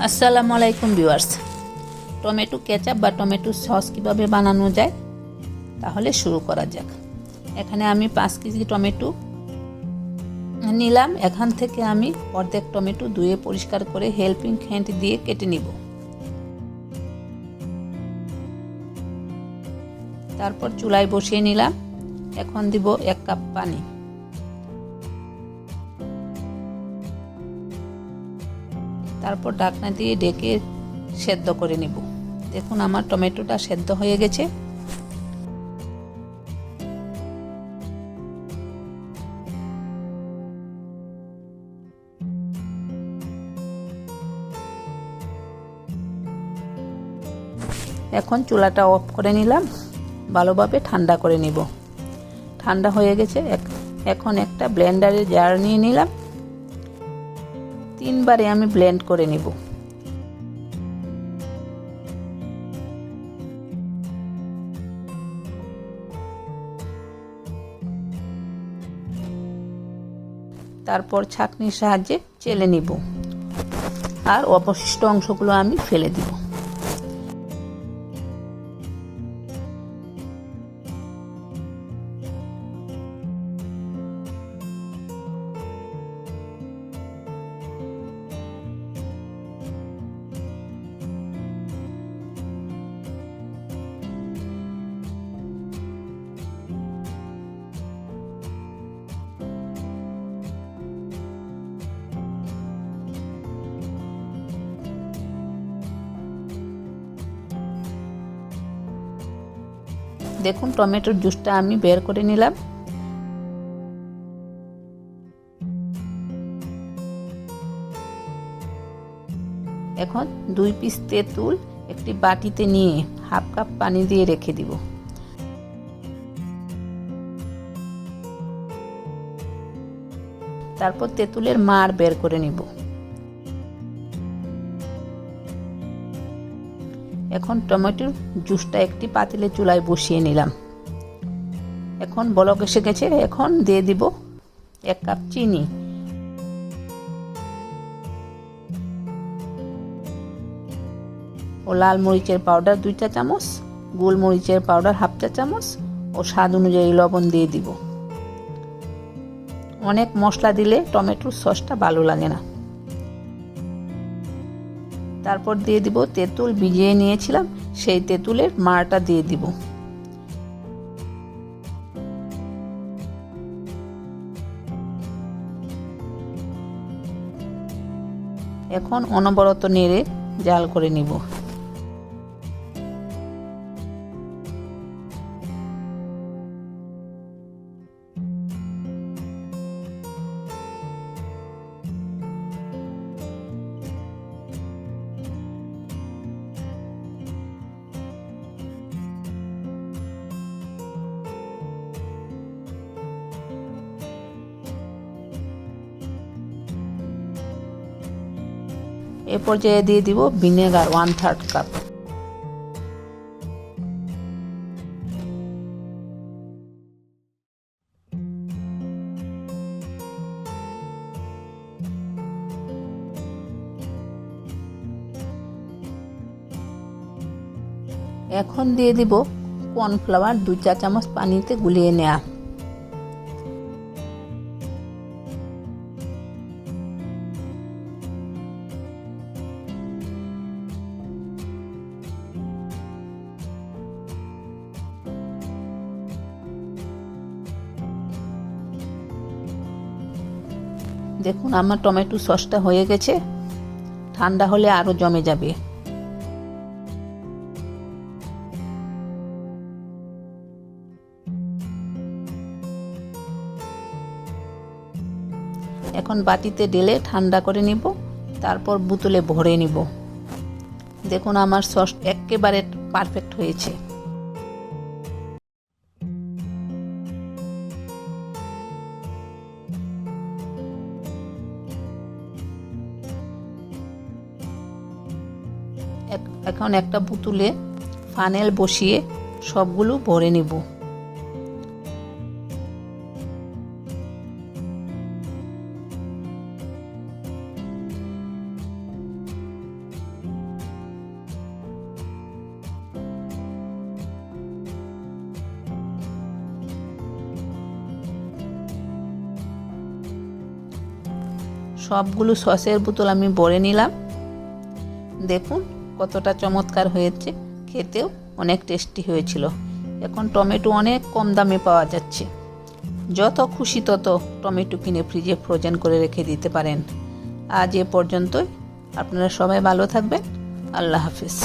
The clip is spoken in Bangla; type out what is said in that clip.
আসসালামু আলাইকুম ভিউয়ার্স, টমেটো কেচাপ বা টমেটো সস কীভাবে বানানো যায় তাহলে শুরু করা যাক। এখানে আমি 5 কেজি টমেটো নিলাম। এখান থেকে আমি অর্ধেক টমেটো ধুয়ে পরিষ্কার করে হেল্পিং হ্যান্ড দিয়ে কেটে নিব। তারপর চুলায় বসিয়ে নিলাম। এখন দিব 1 কাপ পানি। তারপর ঢাকনা দিয়ে ঢেকে সেদ্ধ করে নিব। দেখুন আমার টমেটোটা সেদ্ধ হয়ে গেছে। এখন চুলাটা অফ করে নিলাম, ভালোভাবে ঠান্ডা করে নিব। ঠান্ডা হয়ে গেছে। এখন একটা ব্লেন্ডারের জার নিয়ে নিলাম। 3 বারে আমি ব্লেন্ড করে নিব। তারপর ছাঁকনির সাহায্যে চেলে নিব, আর অবশিষ্ট অংশগুলো আমি ফেলে দিব। দেখুন টমেটোর জুসটা আমি বের করে নিলাম। এখন 2 পিস তেঁতুল একটি বাটিতে নিয়ে হাফ কাপ পানি দিয়ে রেখে দিব। তারপর তেঁতুলের মাড় বের করে নিব। এখন টমেটোর জুসটা একটি পাতিলে চুলায় বসিয়ে নিলাম। এখন বলক এসে গেছে। এখন দিয়ে দিব 1 কাপ চিনি। ও লাল মরিচের পাউডার 2 চা চামচ, গোলমরিচের পাউডার হাফ চা চামচ ও স্বাদ অনুযায়ী লবণ দিয়ে দিব। অনেক মশলা দিলে টমেটোর সসটা ভালো লাগে না। তারপর দিয়ে দিব তেঁতুল ভিজিয়ে নিয়েছিলাম, সেই তেঁতুলের মাড়টা দিয়ে দিব। এখন অনবরত নেড়ে জাল করে নিব। এ পর্যায়ে দিয়ে দিব ভিনেগার 1/3 কাপ। এখন দিয়ে দিব কর্নফ্লাওয়ার 2 চা চামচ পানিতে গুলিয়ে নেওয়া। দেখুন আমার টমেটো সসটা হয়ে গেছে। ঠান্ডা হলে আরো জমে যাবে। এখন বাটিতে ঢেলে ঠান্ডা করে নিব। তারপর বোতলে ভরে নিব। দেখুন আমার সস একেবারে পারফেক্ট হয়েছে। এখন একটা বোতলে ফানেল বসিয়ে সবগুলো ভরে নিব। সবগুলো সসের বোতল আমি ভরে নিলাম। দেখুন কতটা চমৎকার হয়েছে, খেতেও অনেক টেস্টি হয়েছিল। এখন টমেটো অনেক কম দামে পাওয়া যাচ্ছে, যত খুশি তত টমেটো কিনে ফ্রিজে ফ্রোজেন করে রেখে দিতে পারেন। আজ এ পর্যন্তই। আপনারা সবাই ভালো থাকবেন। আল্লাহ হাফিজ।